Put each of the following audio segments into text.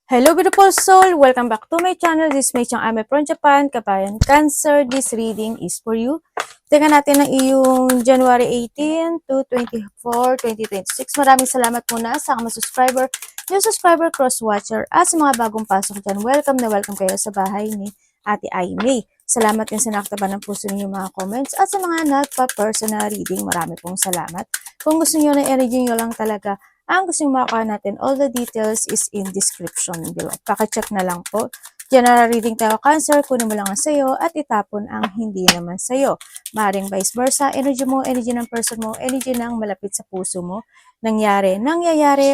Hello beautiful soul! Welcome back to my channel. This is Mei Chang Ame from Japan, Kabayan Cancer. This reading is for you. Tingnan natin ang iyong January 18 to 24, 2026. Maraming salamat muna sa mga subscriber, new subscriber, cross-watcher, at sa mga bagong pasok dyan. Welcome na welcome kayo sa bahay ni Ate Aimee. Salamat din sa nakataban ng puso niyo mga comments at sa mga nagpa-personal reading. Marami pong salamat. Kung gusto niyo na i-reading nyo lang talaga ang gusto nyo makakuha natin, all the details is in description below. Pakicheck na lang po. General reading tayo, Cancer, kunin mo lang ang sayo at itapon ang hindi naman sayo. Maring vice versa, energy mo, energy ng person mo, energy ng malapit sa puso mo, nangyayari,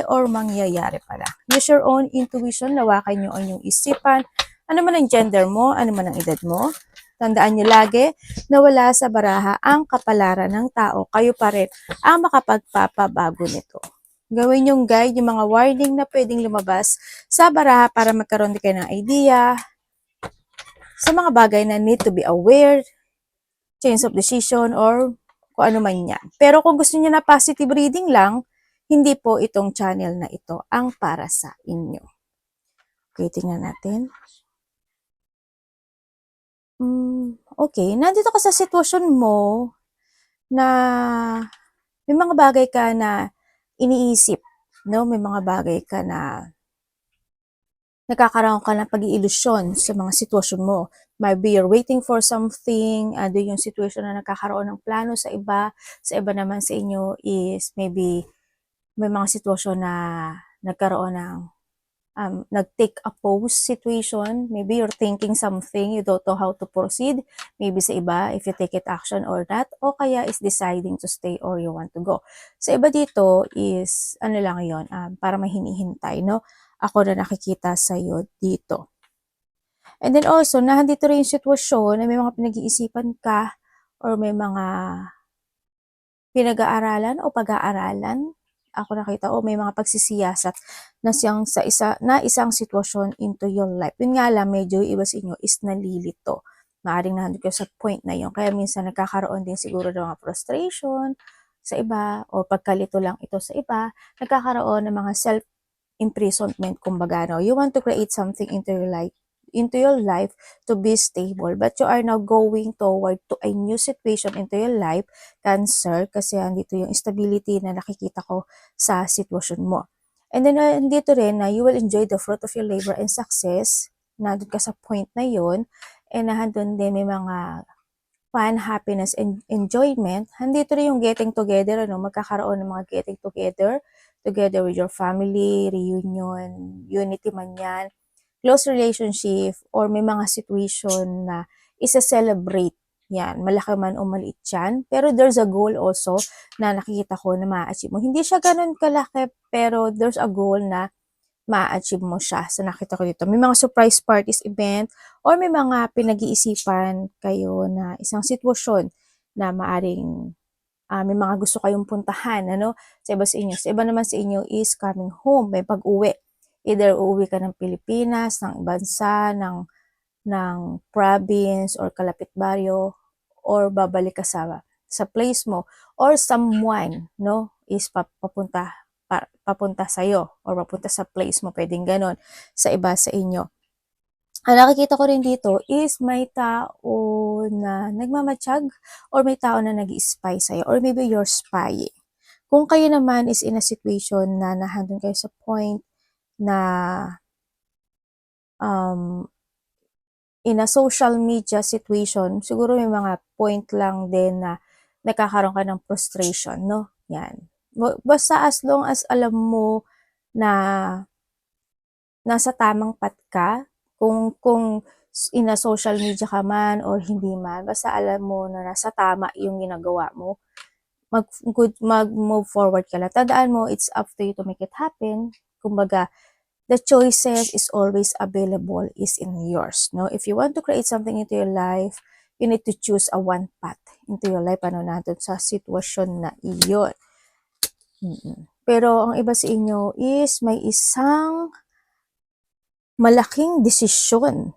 or mangyayari pala. Use your own intuition, lawakan nyo ang inyong isipan, ano man ang gender mo, ano man ang edad mo. Tandaan nyo lagi na wala sa baraha ang kapalaran ng tao. Kayo pa rin ang makapagpapabago nito. Gawin yung guide, yung mga warning na pwedeng lumabas sa baraha para magkaroon din kayo ng idea sa mga bagay na need to be aware, change of decision, or kung ano man yan. Pero kung gusto niyo na positive reading lang, hindi po itong channel na ito ang para sa inyo. Okay, tingnan natin. Okay, nandito ka sa sitwasyon mo na may mga bagay ka na iniisip, no? May mga bagay ka na nagkakaroon ka ng pag-iilusyon sa mga sitwasyon mo. Maybe you're waiting for something, yung situation na nagkakaroon ng plano sa iba naman sa inyo is maybe may mga sitwasyon na nagkaroon ng nag-take a pause situation. Maybe you're thinking something, you don't know how to proceed. Maybe sa iba, if you take it action or not, o kaya is deciding to stay or you want to go. Sa iba dito is, ano lang yon, para may hinihintay, no? Ako na nakikita sa'yo dito. And then also, nandito rin yung sitwasyon na may mga pinag-iisipan ka or may mga pinag-aaralan o pag-aaralan. Ako nakita, may mga pagsisiyasat na siyang sa isang sitwasyon into your life. Yun nga lang, medyo iba sa inyo is nalilito. Maaring nandun kayo sa point na yun. Kaya minsan nagkakaroon din siguro ng mga frustration sa iba o pagkalito lang ito sa iba. Nagkakaroon ng mga self-imprisonment, kumbaga. No? You want to create something into your life to be stable, but you are now going toward to a new situation into your life, Cancer, kasi andito yung stability na nakikita ko sa sitwasyon mo. And then andito rin na you will enjoy the fruit of your labor and success. Nandun ka sa point na yun, and nandun din may mga fun, happiness, and enjoyment. Andito rin yung getting together, magkakaroon ng mga getting together with your family, reunion, unity man yan, close relationship, or may mga situation na isa-celebrate. Yan, malaki man o maliit yan. Pero there's a goal also na nakikita ko na ma-achieve mo. Hindi siya ganun kalaki, pero there's a goal na ma-achieve mo siya. So nakita ko dito. May mga surprise parties event or may mga pinag-iisipan kayo na isang sitwasyon na maaring may mga gusto kayong puntahan, sa iba sa inyo. Sa iba naman sa inyo is coming home, may pag-uwi. Either uuwi ka ng Pilipinas, ng bansa, ng province, or kalapit baryo, or babalik ka sa place mo, or someone, is papunta sa'yo, or papunta sa place mo, pwedeng ganon, sa iba sa inyo. Ang nakikita ko rin dito is may tao na nagmamatsyag, or may tao na nag-i-spy sa'yo, or maybe you're spying. Kung kayo naman is in a situation na nahandun kayo sa point na in a social media situation, siguro may mga point lang din na nagkakaroon ka ng frustration, no? Yan. Basta as long as alam mo na nasa tamang path ka, kung in a social media ka man or hindi man, basta alam mo na nasa tama yung ginagawa mo, mag-move forward ka lang. Tandaan mo, it's up to you to make it happen. Kumbaga, the choices is always available is in yours. No? If you want to create something into your life, you need to choose a one path into your life. Natin sa sitwasyon na iyon. Pero ang iba sa inyo is may isang malaking desisyon.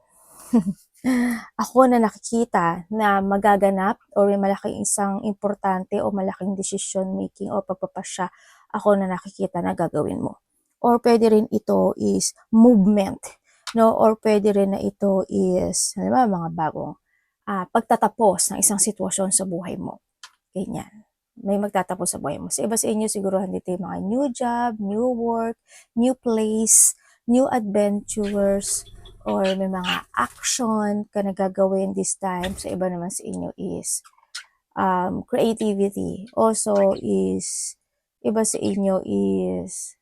Ako na nakikita na magaganap or may malaking isang importante o malaking decision making o pagpapasya ako na nakikita na gagawin mo. or pwede rin ito is movement, no? Or pwede rin na ito is, halimbawa, mga bagong pagtatapos ng isang sitwasyon sa buhay mo. Ganyan. May magtatapos sa buhay mo. Sa iba sa inyo, siguro dito yung mga new job, new work, new place, new adventures, or may mga action ka na gagawin this time. Sa iba naman sa inyo is creativity. Also is, iba sa inyo is,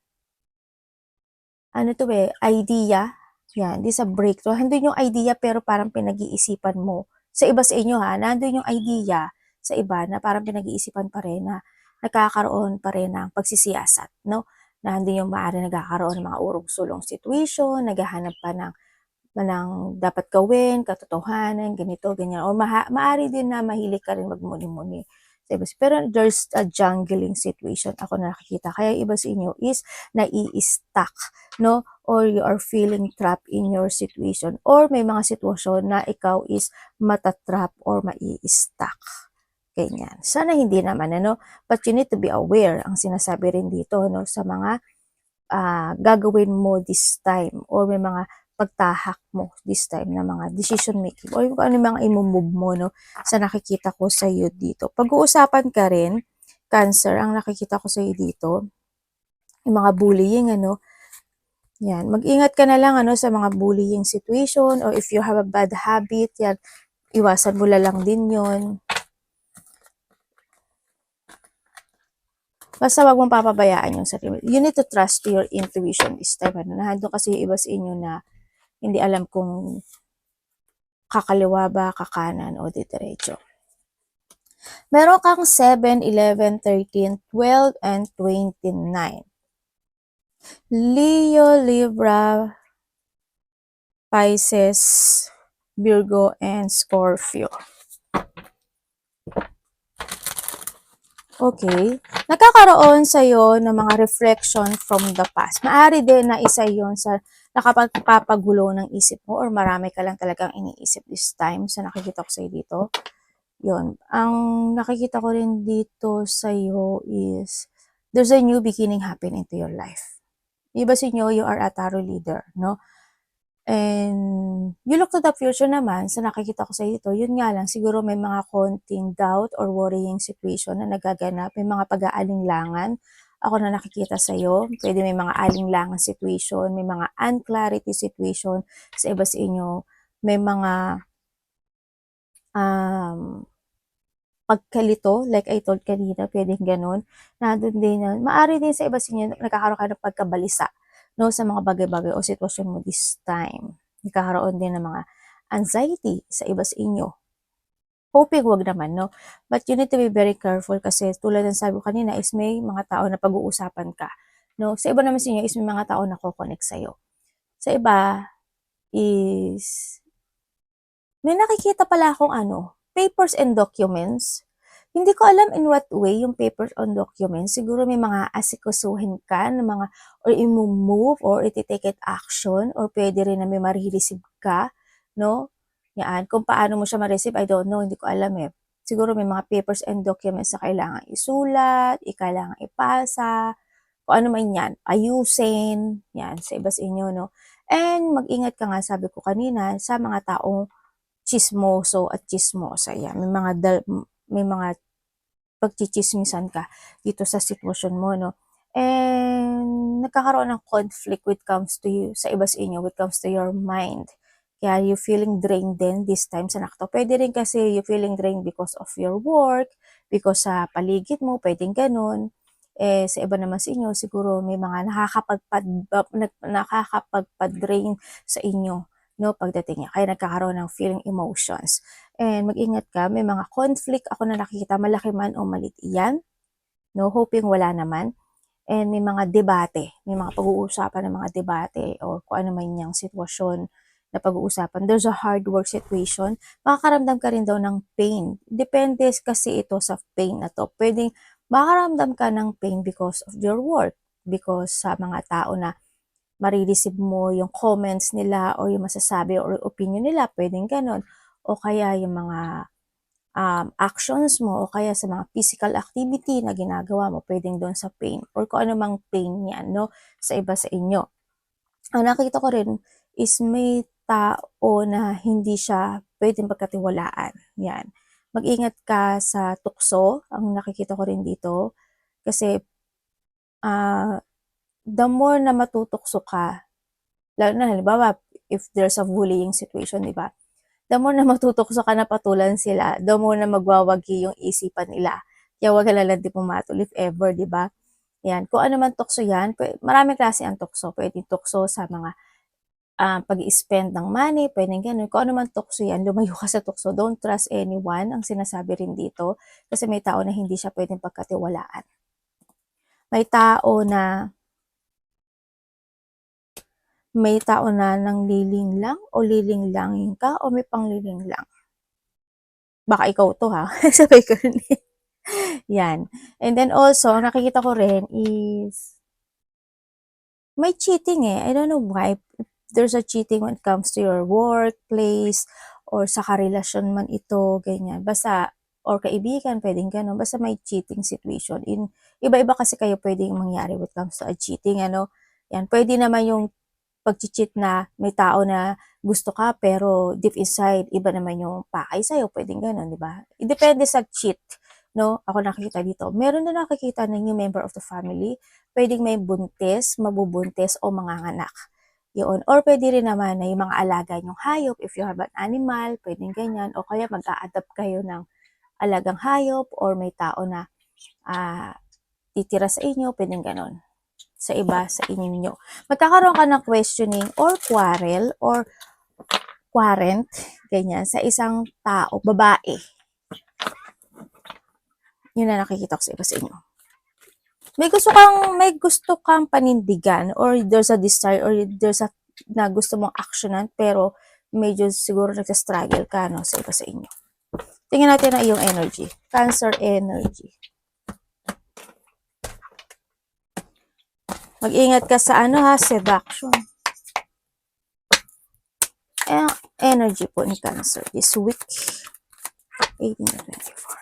ano to idea. Yan, this a breakthrough. Handun yung idea pero parang pinag-iisipan mo. Sa iba sa inyo nandun yung idea sa iba na parang pinag-iisipan pa rin na nagkakaroon pa rin ng pagsisiyasat, no? Nandun yung maaari nagkakaroon ng mga urong-sulong situation, naghahanap pa ng dapat gawin, katotohanan, ganito, ganyan. Or maaari din na mahilig ka rin magmuni-muni. Pero there's a jungling situation ako na nakikita. Kaya iba sa inyo is nai-stuck, no? Or you are feeling trapped in your situation. Or may mga sitwasyon na ikaw is matatrap or mai-stuck. Ganyan. Sana hindi naman, ano? But you need to be aware, ang sinasabi rin dito, no? Sa mga gagawin mo this time or may mga pagtahak mo this time na mga decision making or kung ano mga imumove mo, no, sa nakikita ko sa iyo dito. Pag-uusapan ka rin, Cancer, ang nakikita ko sa iyo dito, yung mga bullying, ano, yan. Mag-ingat ka na lang, ano, sa mga bullying situation or if you have a bad habit, yan, iwasan mo lang din yon. Basta wag mong papabayaan yung sarili. You need to trust your intuition this time. Ano, nandun kasi yung iba sa inyo na hindi alam kung kakaliwa ba, kakanan, o didiretso. Meron kang 7, 11, 13, 12, and 29. Leo, Libra, Pisces, Virgo, and Scorpio. Okay. Nakakaroon sa'yo ng mga reflection from the past. Maaari din na isa yon sa nakapagpapagulo ng isip mo or marami ka lang talagang iniisip this time sa nakikita ko sa'yo dito. Yon. Ang nakikita ko rin dito sa'yo is there's a new beginning happen into your life. Iba sa inyo, you are a tarot leader, no? And you look to the future naman, sa nakikita ko sa dito, yun nga lang, siguro may mga konting doubt or worrying situation na nagaganap, may mga pag-aalinlangan ako na nakikita sa iyo. Pwede may mga alinlangan situation, may mga unclarity situation sa iba sa inyo, may mga pagkalito, like I told kanina, pwedeng ganun. Nandun din, maari din sa iba sa inyo, nagkakaroon ka ng pagkabalisa, no, sa mga bagay-bagay o sitwasyon mo this time. Nagkakaroon din ng mga anxiety sa iba sa inyo. Hoping wag naman, no? But you need to be very careful kasi tulad ng sabi ko kanina is may mga tao na pag-uusapan ka, no? Sa iba naman sa inyo is may mga tao na ko-connect sa'yo. Sa iba is may nakikita pala akong papers and documents. Hindi ko alam in what way yung papers and documents. Siguro may mga asikasuhin ka na mga or i-move or iti-take it action or pwede rin na may ma-receive ka, no? Yan. Kung paano mo siya ma-receive, I don't know. Hindi ko alam eh. Siguro may mga papers and documents na kailangan isulat, kailangan ipasa, kung ano man yan, ayusin, yan, sa iba sa inyo, no? And mag-ingat ka nga, sabi ko kanina, sa mga taong chismoso at chismosa. Yan. May mga pagchichismisan ka dito sa sitwasyon mo, no? And nagkakaroon ng conflict when it comes to you, sa iba sa inyo, when it comes to your mind. Kaya you feeling drained din this time sa nakto. Pwede rin kasi you feeling drained because of your work, because sa paligid mo, pwedeng ganun. Sa iba naman sa inyo, siguro may mga nakakapagpa-drain sa inyo, no, pagdating niya. Kaya nagkakaroon ng feeling emotions. And mag-ingat ka, may mga conflict ako na nakikita, malaki man o maliit yan, no, hoping wala naman. And may mga debate, may mga pag-uusapan ng mga debate o kung ano man yung sitwasyon na pag-uusapan. There's a hard work situation, makakaramdam ka rin daw ng pain. Depende kasi ito sa pain na to. Pwedeng makakaramdam ka ng pain because of your work, because sa mga tao na marireceive mo yung comments nila o yung masasabi or opinion nila, pwedeng ganon. O kaya yung mga actions mo o kaya sa mga physical activity na ginagawa mo, pwedeng doon sa pain or kung ano mang pain yan, no, sa iba sa inyo. Ang nakita ko rin is may tao na hindi siya pwedeng pagkatiwalaan. Yan. Mag-ingat ka sa tukso, ang nakikita ko rin dito. Kasi, the more na matutukso ka, lalo na halimbawa, if there's a bullying situation, di ba? The more na matutukso ka na patulan sila, the more na magwawagi yung isipan nila. Kaya wag ka lang di pumatol if ever, di ba? Yan. Kung ano man tukso yan, maraming klase ang tukso. Pwedeng tukso sa mga pag-spend ng money, pwedeng ganun. Kung ano man tukso yan, lumayo ka sa tukso. Don't trust anyone, ang sinasabi rin dito. Kasi may tao na hindi siya pwedeng pagkatiwalaan. May tao na nang liling lang o lilinglangin ka o may pangliling lang. Baka ikaw to ha. Sabay ko rin. Yan. And then also, nakikita ko rin is may cheating eh. I don't know why. If there's a cheating when it comes to your workplace or sa karelasyon man ito, ganyan. Basta, or kaibigan, pwedeng gano'n. Basta may cheating situation. Iba-iba kasi kayo pwedeng mangyari when it comes to a cheating, ano. Yan, pwede naman yung pag-cheat na may tao na gusto ka pero deep inside iba naman yung pakay sa'yo, pwedeng gano'n, di ba? Depende sa cheat, no? Ako nakikita dito. Meron na nakikita na yung member of the family, pwedeng may buntis, mabubuntis o manganganak. Yun. Or pwede rin naman na yung mga alaga nyong hayop, if you have an animal, pwedeng ganyan. O kaya mag-a-adapt kayo ng alagang hayop or may tao na titira sa inyo, pwedeng ganon sa iba sa inyo. Magkakaroon ka ng questioning or quarrel or quarrent, ganyan, sa isang tao, babae. Yun na nakikita ko sa iba sa inyo. May gusto kang panindigan or there's a desire or there's a na gusto mong actionan pero medyo siguro nagsa-struggle ka no, sa iba sa inyo. Tingnan natin ang iyong energy. Cancer energy. Mag-ingat ka sa seduction. Energy po ni Cancer this week. 18 to 24.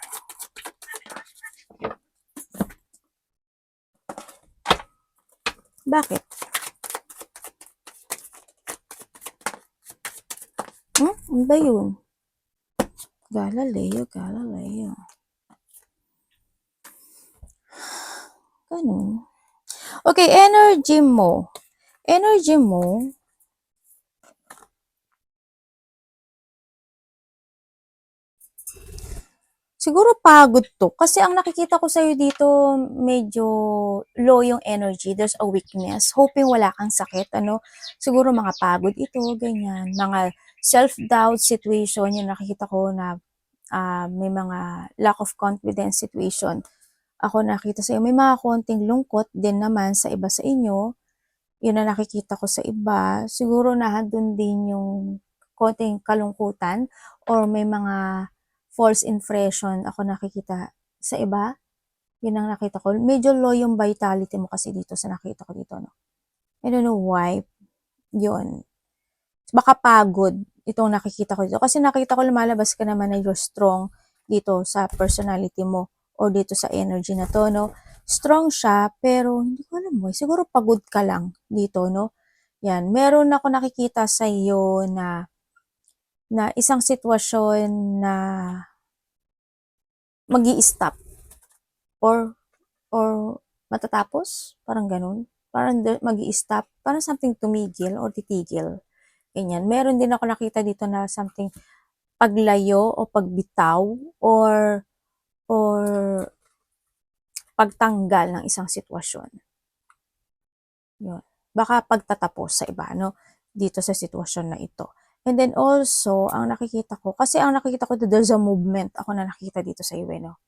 Bakit? Ano ba yun? Galileo. Ganun. Okay, energy mo, siguro pagod to. Kasi ang nakikita ko sa'yo dito, medyo low yung energy. There's a weakness. Hoping wala kang sakit, Siguro mga pagod ito, ganyan. Mga self-doubt situation, yung nakikita ko na may mga lack of confidence situation. Ako nakita sa'yo, may mga konting lungkot din naman sa iba sa inyo. Yun na nakikita ko sa iba. Siguro nandun din yung konting kalungkutan or may mga false impression ako nakikita sa iba. Yun ang nakita ko. Medyo low yung vitality mo kasi dito sa nakita ko dito, no? I don't know why. Yun. Baka pagod itong nakikita ko dito. Kasi nakita ko lumalabas ka naman na you're strong dito sa personality mo or dito sa energy na to, no? Strong siya, pero hindi ko alam mo. Siguro pagod ka lang dito, no? Yan. Meron ako nakikita sa iyo na isang sitwasyon na magi-stop or matatapos, parang ganun. Parang magi-stop, parang something tumigil or titigil. Ganyan. Meron din ako nakita dito na something paglayo o pagbitaw or pagtanggal ng isang sitwasyon. Yun. Baka pagtatapos sa iba, no? Dito sa sitwasyon na ito. And then also, ang nakikita ko, there's a movement ako na nakikita dito sa iyo, no?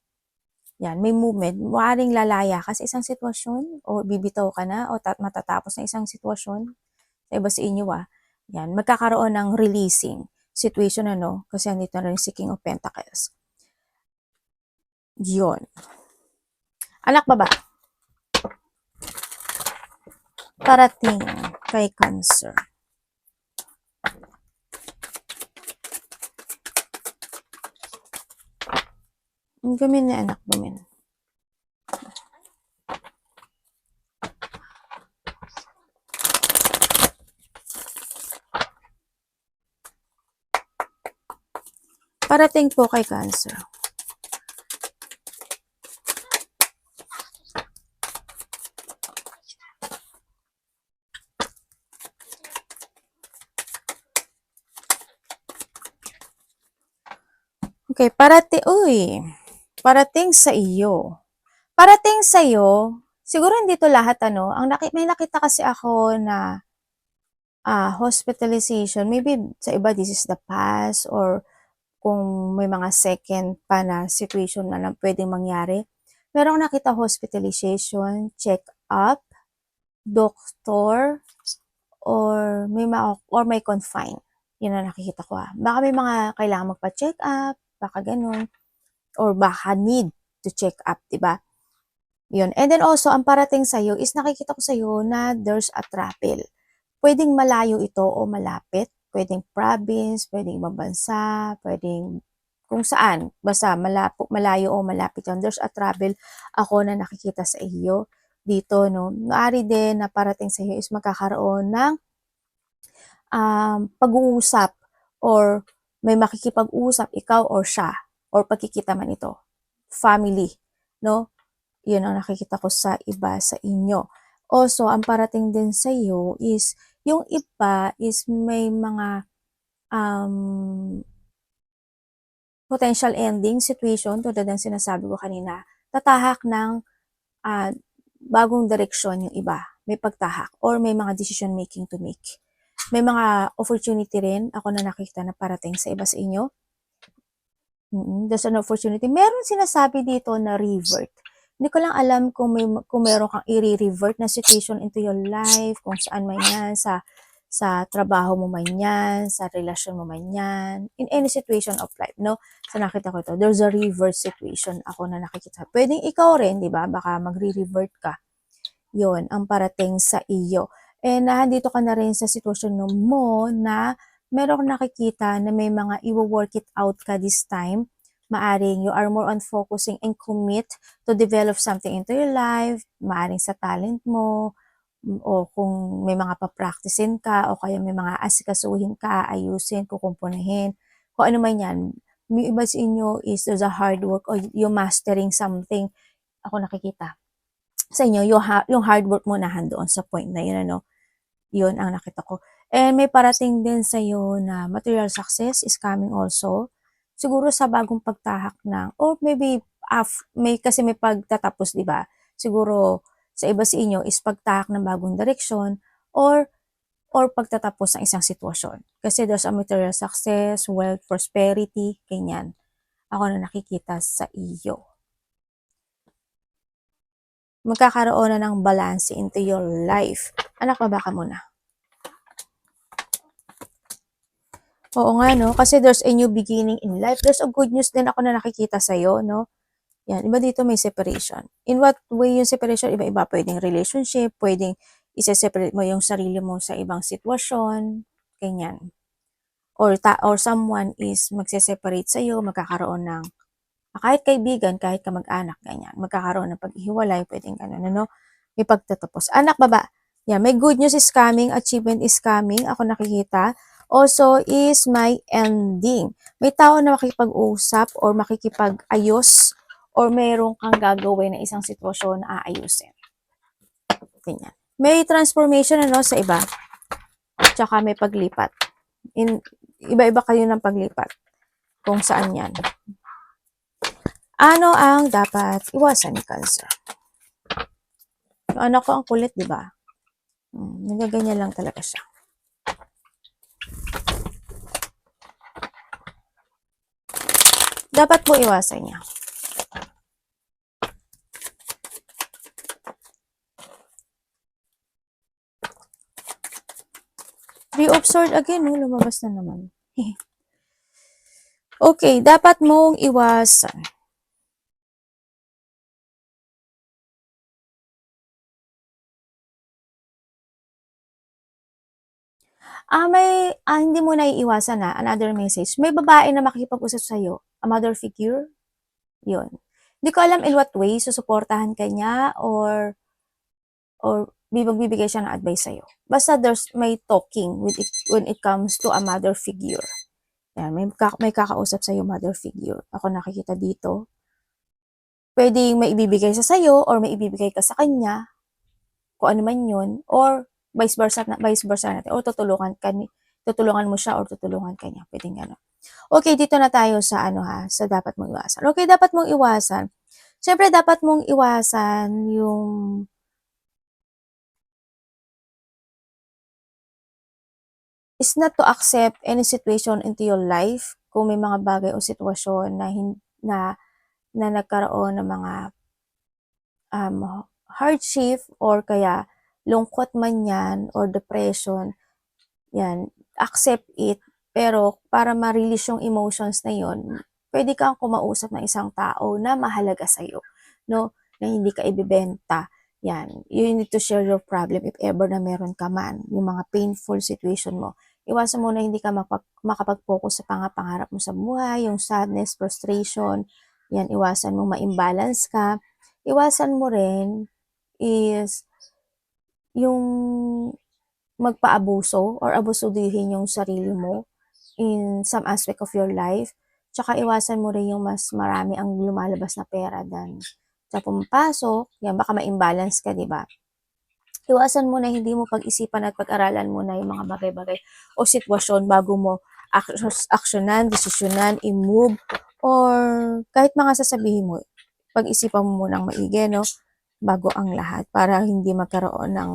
Yan, may movement. Maaaring lalaya ka sa isang sitwasyon o bibitaw ka na o matatapos na isang sitwasyon. Sa iba sa inyo, Yan, magkakaroon ng releasing situation, Kasi andito na rin si King of Pentacles. Yun. Anak ba? Parating kay Cancer. Gumin na anak, gumin. Parating po kay Cancer. Okay, parating sa iyo. Parating sa iyo, siguro hindi to lahat may nakita kasi ako na hospitalization, maybe sa iba this is the past or kung may mga second pa na situation na pwedeng mangyari. Merong nakita hospitalization, check-up, doctor, or may confine. Yun ang nakikita ko. Baka may mga kailangan magpa-check up, baka ganun, or baka need to check up, 'di ba? Yun. And then also, ang parating sa'yo is nakikita ko sa'yo na there's a travel. Pwedeng malayo ito o malapit. Pwedeng province, pwedeng ibang bansa, pwedeng kung saan. Basta malayo o malapit yun. There's a travel ako na nakikita sa iyo dito, no? Maari din na parating sa iyo is magkakaroon ng pag-uusap or may makikipag-usap ikaw or siya or pagkikita man ito. Family, no? Yun ang nakikita ko sa iba sa inyo. Also, ang parating din sa iyo is, yung iba is may mga potential ending situation, tulad ng sinasabi ko kanina, tatahak ng bagong direksyon yung iba. May pagtahak or may mga decision making to make. May mga opportunity rin ako na nakikita na parating sa iba sa inyo. There's an opportunity. Meron sinasabi dito na revert. Hindi ko lang alam kung meron kang i-revert na situation into your life, kung saan man yan, sa trabaho mo man yan, sa relasyon mo man yan, in any situation of life, no? So nakita ko ito, there's a revert situation ako na nakikita. Pwedeng ikaw rin, di ba? Baka magre-revert ka. Yon ang parating sa iyo. And nandito ka na rin sa sitwasyon mo na meron nakikita na may mga i-work it out ka this time. Maaring you are more on focusing and commit to develop something into your life, maaring sa talent mo, o kung may mga papracticein ka, o kaya may mga asikasuhin ka, ayusin, kukumpunahin, kung ano man yan. May iba sa inyo is there's a hard work or you mastering something. Ako nakikita sa inyo, yung hard work mo na doon sa point na yun, yun ang nakita ko. And may parating din sa iyo na material success is coming also. Siguro sa bagong pagtahak ng, or maybe kasi may pagtatapos, di ba? Siguro sa iba sa inyo is pagtahak ng bagong direksyon or pagtatapos ng isang sitwasyon. Kasi there's a material success, wealth, prosperity, ganyan. Ako na nakikita sa iyo. Magkakaroon na ng balance into your life. Anak, baba ka muna. Oo nga, no? Kasi there's a new beginning in life. There's a good news din ako na nakikita sa'yo, no? Yan, iba dito may separation. In what way yung separation? Iba-iba. Pwedeng relationship, pwedeng isa-separate mo yung sarili mo sa ibang sitwasyon, ganyan. Or someone is magse-separate sa'yo, magkakaroon ng kahit kaibigan, kahit kamag-anak, ganyan. Magkakaroon ng paghihiwalay, pwedeng ganun, ano? May pagtatapos. Anak, baba. Yan, may good news is coming, achievement is coming, ako nakikita. Also is my ending. May tao na makikipag-usap or makikipag-ayos or mayroong kang gagawin na isang sitwasyon na aayusin. Ganyan. May transformation sa iba. Tsaka may paglipat. Iba-iba kayo ng paglipat. Kung saan yan. Ano ang dapat iwasan ni Cancer? Yung anak ko ang kulit, di ba? Nagaganyan lang talaga siya. Dapat mo iwasan niya. Reobserve again, lumabas na naman. Okay, dapat mong iwasan. Hindi mo na iiwasan another message. May babae na makikipag-usap sa'yo. A mother figure. Yun. Hindi ko alam in what way susuportahan ka niya or magbibigay siya ng advice sa'yo. Basta there's may talking when it comes to a mother figure. Yan, may kakausap sa'yo mother figure. Ako nakikita dito. Pwedeng may ibibigay siya sa'yo or may ibibigay ka sa kanya, kung ano man yun, or vice versa natin, or tutulungan mo siya or tutulungan ka niya. Pwedeng gano'n. Okay, dito na tayo sa sa dapat mong iwasan. Okay, dapat mong iwasan. Siyempre, dapat mong iwasan yung is not to accept any situation into your life kung may mga bagay o sitwasyon na nagkaroon ng mga hardship or kaya lungkot man yan or depression, yan, accept it. Pero para ma-release yung emotions na yon, pwede kang kumausap ng isang tao na mahalaga sa'yo, no? Na hindi ka ibibenta. Yan, you need to share your problem if ever na meron ka man, yung mga painful situation mo. Iwasan mo na hindi ka makapag-focus sa pangarap mo sa buhay, yung sadness, frustration, yan, iwasan mo ma-imbalance ka. Iwasan mo rin is yung magpaabuso or abusuduhin yung sarili mo in some aspect of your life. Tsaka iwasan mo rin yung mas marami ang lumalabas na pera than sa pumapasok. Yan, baka ma-imbalance ka, di ba? Iwasan mo na hindi mo pag-isipan at pag-aralan mo na yung mga bagay-bagay o sitwasyon bago mo aksyonan, desisyonan, i-move, or kahit mga sasabihin mo, pag-isipan mo munang maigi, no? Bago ang lahat para hindi magkaroon ng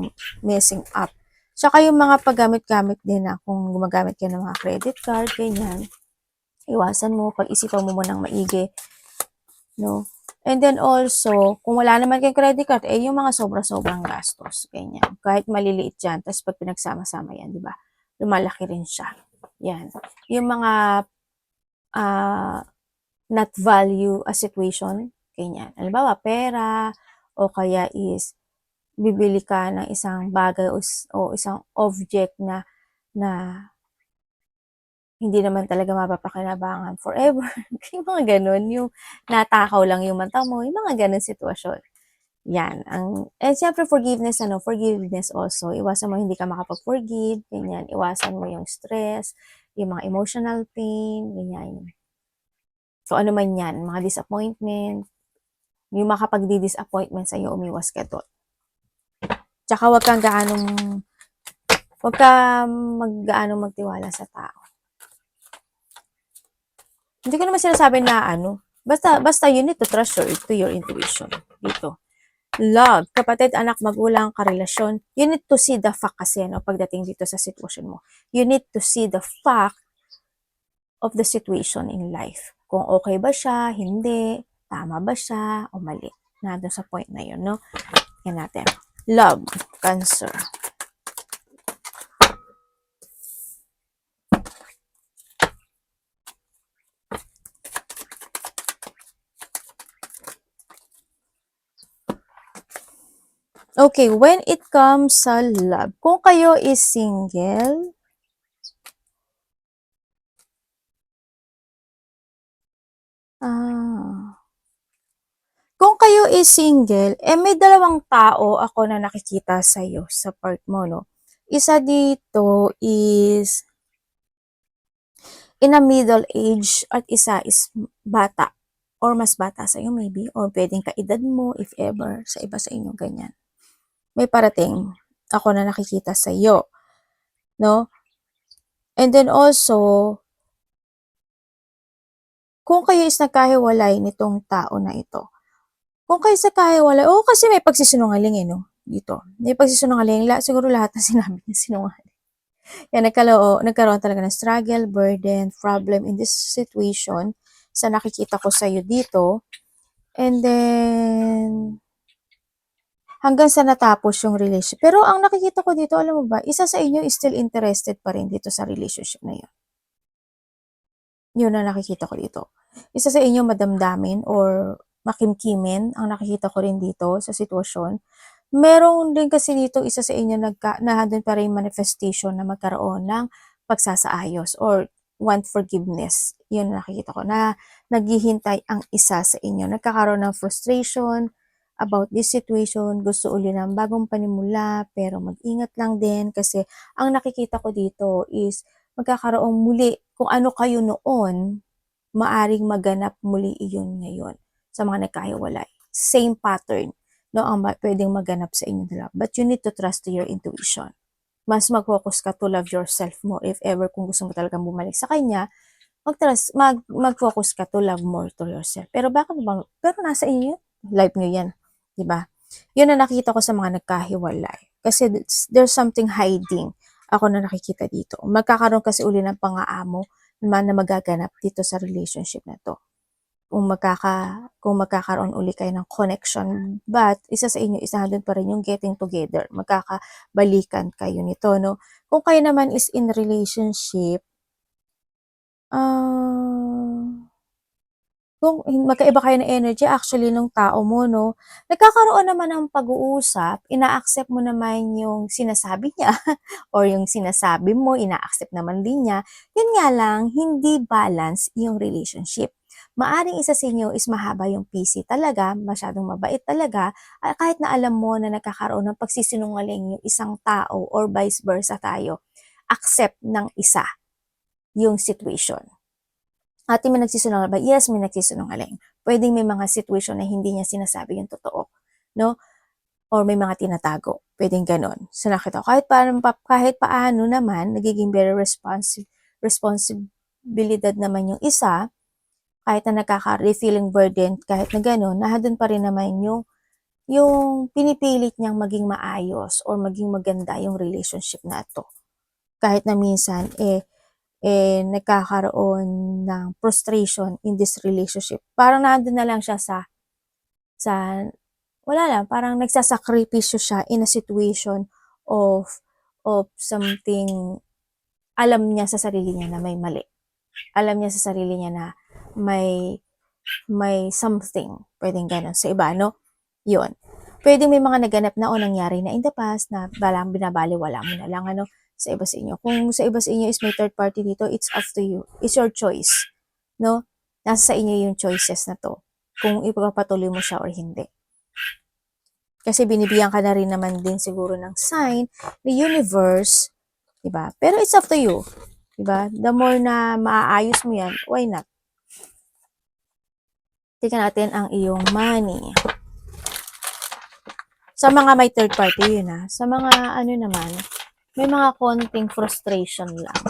messing up. Tsaka yung mga paggamit-gamit din na kung gumagamit ka ng mga credit card, ganyan, iwasan mo, pag-isipan mo munang maigi, no? And then also, kung wala naman kayong credit card, yung mga sobra-sobrang gastos, ganyan. Kahit maliliit yan, tapos pag pinagsama-sama yan, di ba? Lumalaki rin siya. Yan. Yung mga not value a situation, ganyan. Halimbawa, pera, o kaya is bibili ka ng isang bagay o isang object na hindi naman talaga mapapakinabangan forever. Yung mga ganun, yung natakaw lang yung mata mo, yung mga ganun sitwasyon. Yan. And siyempre forgiveness also. Iwasan mo hindi ka makapag-forgive, ganyan. Iwasan mo yung stress, yung mga emotional pain, ganyan. So ano man yan, mga disappointment, yung makapag-disappointment sa'yo, umiwas ka doon. Tsaka wag kang gaanong magtiwala sa tao. Hindi ko naman sinasabi na basta you need to trust your intuition. Dito. Love, kapatid, anak, magulang, karelasyon, you need to see the fact kasi, no, pagdating dito sa sitwasyon mo. You need to see the fact of the situation in life. Kung okay ba siya, hindi, tama ba siya, o mali. Nandun sa point na yun, no? Yan natin. Love, Cancer. Okay, when it comes sa love, kung kayo is single, kung kayo is single, may dalawang tao ako na nakikita sa'yo sa part mo, no? Isa dito is in a middle age at isa is bata or mas bata sa'yo maybe or pwedeng kaedad mo if ever sa iba sa inyo ganyan. May parating ako na nakikita sa'yo, no? And then also, kung kayo is nagkahiwalay nitong tao na ito, kung kayo sa kahiwalay, kasi may pagsisinungaling no? Dito. May pagsisinungaling, siguro lahat na sinabi niya sinungaling. Yan, nagkaroon talaga ng struggle, burden, problem in this situation sa nakikita ko sa'yo dito. And then, hanggang sa natapos yung relationship. Pero ang nakikita ko dito, alam mo ba, isa sa inyo is still interested pa rin dito sa relationship na yun. Yun ang nakikita ko dito. Isa sa inyo madamdamin or makimkimin ang nakikita ko rin dito sa sitwasyon. Meron din kasi dito isa sa inyo na doon pa rin manifestation na magkaroon ng pagsasaayos or want forgiveness. Yun nakikita ko na naghihintay ang isa sa inyo. Nagkakaroon ng frustration about this situation, gusto uli ng bagong panimula, pero mag-ingat lang din kasi ang nakikita ko dito is magkakaroong muli kung ano kayo noon, maaring maganap muli iyon ngayon sa mga nagkahiwalay. Same pattern, no, ang pwedeng maganap sa inyo dalawa. But you need to trust to your intuition. Mas mag-focus ka to love yourself more. If ever kung gusto mo talagang bumalik sa kanya, mag-focus ka to love more to yourself. Pero bakit ba? Pero nasa inyo yun. Life nyo yan. Diba? Yun na nakita ko sa mga nagkahiwalay. Kasi there's something hiding. Ako na nakikita dito. Magkakaroon kasi uli ng pang-aamo na magaganap dito sa relationship na to. Kung magkakaroon uli kayo ng connection, but isa sa inyo, isa doon pa rin yung getting together. Magkakabalikan kayo nito, no? Kung kayo naman is in relationship, kung magkaiba kayo ng energy actually nung tao mo, no? Nagkakaroon naman ng pag-uusap, ina-accept mo naman yung sinasabi niya or yung sinasabi mo, ina-accept naman din niya. Yun nga lang, hindi balance yung relationship. Maaring isa sa inyo is mahaba yung PC talaga, masyadong mabait talaga, kahit na alam mo na nagkakaroon ng pagsisinungaling yung isang tao or vice versa tayo, accept ng isa yung situation. Ate, may nagsisinungaling ba? Yes, may nagsisinungaling. Pwedeng may mga situation na hindi niya sinasabi yung totoo, no? Or may mga tinatago. Pwedeng ganon. So nakita ko, kahit paano naman, nagiging very responsibilidad naman yung isa, kahit na feeling burden, kahit na ganon, nahadun pa rin naman yung pinipilit niyang maging maayos or maging maganda yung relationship na to. Kahit na minsan, nagkakaroon ng frustration in this relationship. Parang nandun na lang siya sa wala lang, parang nagsasakripisyo siya in a situation of something, alam niya sa sarili niya na may mali. Alam niya sa sarili niya na may something, pwedeng ganun sa iba, no? Yun. Pwedeng may mga naganap na o nangyari na in the past na binabaliwala mo na lang, ano, sa iba sa inyo. Kung sa iba sa inyo is may third party dito, it's up to you. It's your choice. No? Nasa sa inyo yung choices na to. Kung ipagpapatuloy mo siya or hindi. Kasi binibigyan ka na rin naman din siguro ng sign ni universe. Diba? Pero it's up to you. Diba? The more na maaayos mo yan, why not? Tingnan natin ang iyong money. Sa mga may third party, yun ha. Sa mga ano naman, may mga konting frustration lang.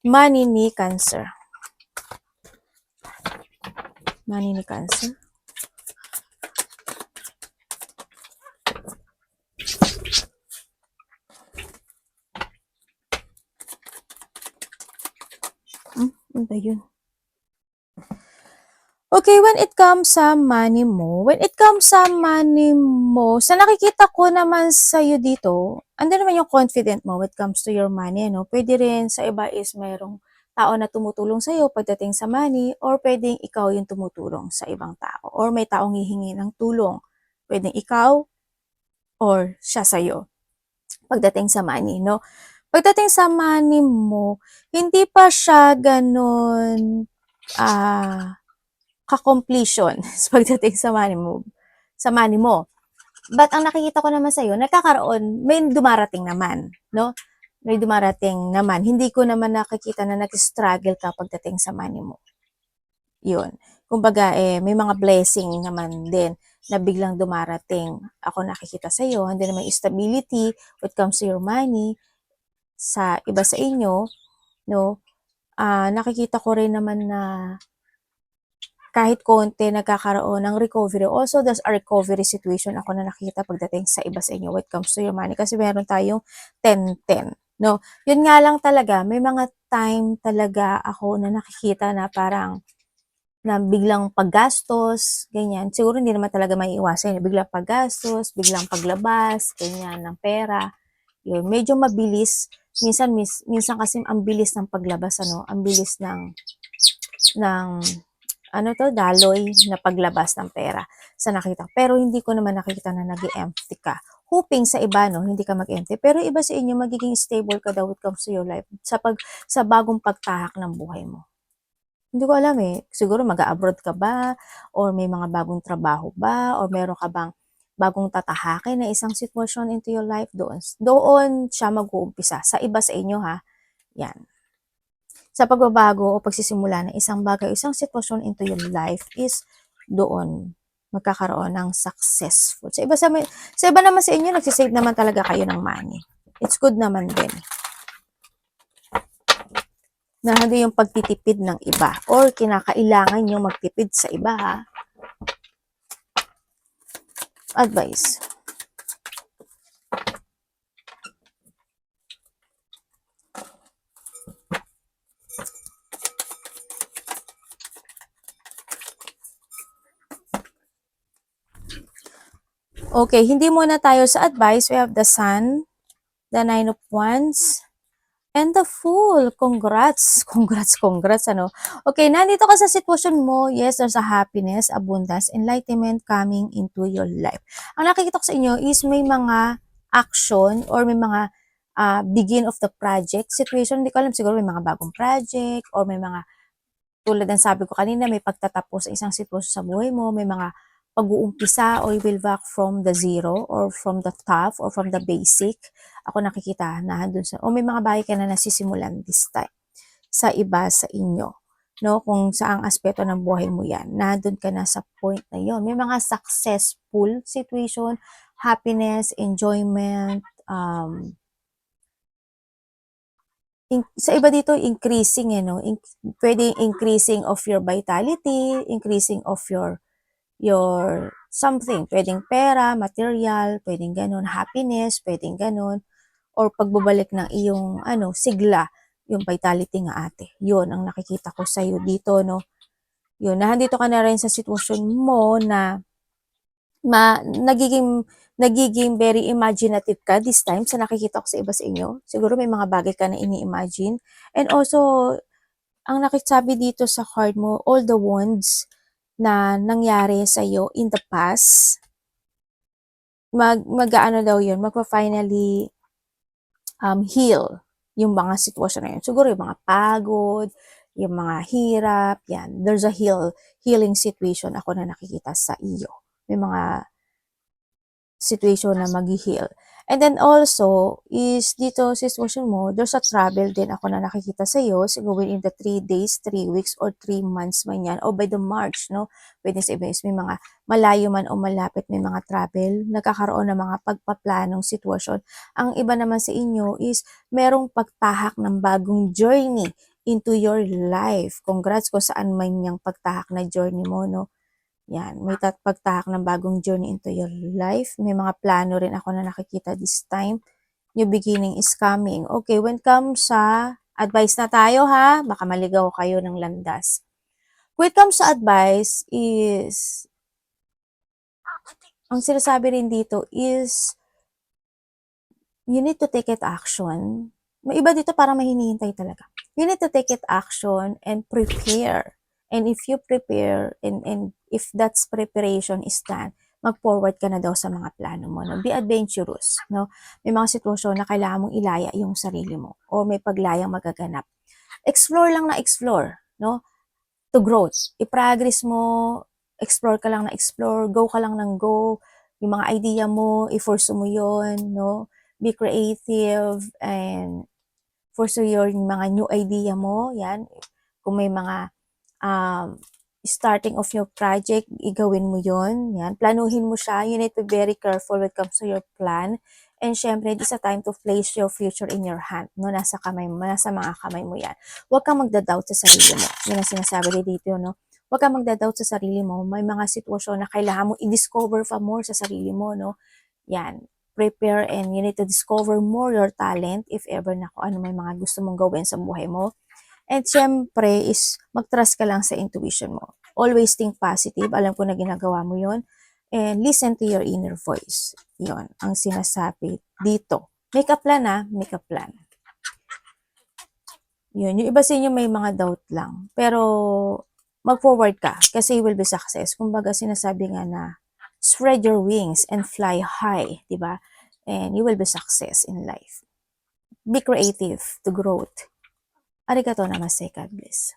Money ni Cancer. Money ni Cancer. Ano ba yun? Okay, when it comes sa money mo, sa nakikita ko naman sa'yo dito, andun naman yung confident mo when it comes to your money, no? Pwede rin sa iba is mayroong tao na tumutulong sa'yo pagdating sa money, or pwedeng ikaw yung tumutulong sa ibang tao, or may taong hihingi ng tulong. Pwedeng ikaw, or siya sa'yo, pagdating sa money, no? Pagdating sa money mo, hindi pa siya ganon, ka-completion pagdating sa money mo. But ang nakikita ko naman sa'yo, nagkakaroon, may dumarating naman, no? May dumarating naman. Hindi ko naman nakikita na nag-struggle ka pagdating sa money mo. Yun. Kumbaga, may mga blessing naman din na biglang dumarating. Ako nakikita sa'yo, hindi naman stability when it comes to your money sa iba sa inyo, no? Nakikita ko rin naman na kahit konti nagkakaroon ng recovery. Also, there's a recovery situation ako na nakita pagdating sa iba sa inyo when it comes to your money. Kasi meron tayong 10-10. No? Yun nga lang talaga, may mga time talaga ako na nakikita na parang na biglang paggastos, ganyan. Siguro hindi naman talaga maiiwasan. Biglang paggastos, biglang paglabas, ganyan, ng pera. Yun, medyo mabilis. Minsan kasi ang bilis ng paglabas, ano? Ang bilis ng daloy na paglabas ng pera sa nakita. Pero hindi ko naman nakita na nag-empty ka. hoping sa iba, no, hindi ka mag-empty. Pero iba sa inyo, magiging stable ka daw when it comes to your life sa bagong pagtahak ng buhay mo. Hindi ko alam eh. Siguro mag-abroad ka ba? Or may mga bagong trabaho ba? Or meron ka bang bagong tatahakin na isang sitwasyon into your life? Doon siya mag-uumpisa. Sa iba sa inyo ha. Yan. Sa pagbabago o pagsisimula ng isang bagay o isang sitwasyon into your life is doon magkakaroon ng successful. Sa iba naman sa inyo, nagsisave naman talaga kayo ng money. It's good naman din na hindi yung pagtitipid ng iba or kinakailangan yung magtipid sa iba ha. Advice. Okay, hindi muna tayo sa advice. We have the Sun, the Nine of Wands, and the Fool. Congrats. Congrats, ano. Okay, nandito ka sa sitwasyon mo. Yes, there's a happiness, abundance, enlightenment coming into your life. Ang nakikita ko sa inyo is may mga action or may mga begin of the project situation. Hindi ko alam, siguro may mga bagong project or may mga, tulad ng sabi ko kanina, may pagtatapos sa isang sitwasyon sa buhay mo, may mga pag-uumpisa or you will back from the zero or from the top or from the basic. Ako nakikita na doon sa, o may mga bagay ka na nasisimulan this time sa iba sa inyo. No, kung saang aspeto ng buhay mo yan, nandun ka na sa point na yon. May mga successful situation, happiness, enjoyment, sa iba dito, increasing, no? Pwede increasing of your vitality, increasing of your something. Pwedeng pera, material, pwedeng ganun, happiness, pwedeng ganun, or pagbabalik ng iyong, sigla, yung vitality nga ate. Yun ang nakikita ko sa'yo dito, no? Yun, nandito ka na rin sa sitwasyon mo na nagiging very imaginative ka this time sa nakikita ko sa iba sa inyo. Siguro may mga bagay ka na ini-imagine. And also, ang nakiksabi dito sa card mo, all the wounds na nangyari sa iyo in the past, mag-ano daw yun, magpa-finally heal yung mga sitwasyon na yun. Siguro yung mga pagod, yung mga hirap, yan. There's a healing situation ako na nakikita sa iyo. May mga situation na mag-heal. And then also, is dito sa situation mo, there's a travel din ako na nakikita sa iyo, siguro within the 3 days, 3 weeks, or 3 months man yan, o by the March, no? Pwede sa iba may mga malayo man o malapit, may mga travel, nagkakaroon ng mga pagpaplanong sitwasyon. Ang iba naman sa inyo is merong pagtahak ng bagong journey into your life. Congrats kung saan man yung pagtahak na journey mo, no? Yan, may pagtahak ng bagong journey into your life. May mga plano rin ako na nakikita this time. New beginning is coming. Okay, when comes sa advice na tayo ha, baka maligaw kayo ng landas. When it comes sa advice is, ang sinasabi rin dito is, you need to take it action. May iba dito parang may hinihintay talaga. You need to take it action and prepare. And if you prepare, and if that's preparation is done, mag-forward ka na daw sa mga plano mo. No? Be adventurous. No? May mga sitwasyon na kailangan mong ilaya yung sarili mo or may paglayang magaganap. Explore lang na explore. No? To growth. I-progress mo, explore ka lang na explore, go ka lang ng go. Yung mga idea mo, i-force mo yun. No? Be creative and pursue yung mga new idea mo. Yan. Kung may mga starting of your project, igawin mo yon. Yan. Planuhin mo siya. You need to be very careful when it comes to your plan. And syempre, this is a time to place your future in your hand. No? Nasa kamay mo, nasa mga kamay mo yan. Huwag kang magda-doubt sa sarili mo. Yan ang sinasabi dito, no? Huwag kang magda-doubt sa sarili mo. May mga sitwasyon na kailangan mo i-discover pa more sa sarili mo, no? Yan. Prepare and you need to discover more your talent if ever na kung ano may mga gusto mong gawin sa buhay mo. And syempre is mag-trust ka lang sa intuition mo. Always think positive. Alam ko na ginagawa mo yon. And listen to your inner voice. Yon ang sinasabi dito. Make a plan make a plan. Yun. Yung iba sa inyo may mga doubt lang. Pero mag-forward ka kasi you will be success. Kumbaga sinasabi nga na spread your wings and fly high. Diba? and you will be success in life. Be creative to growth. Arigato namaste. God bless.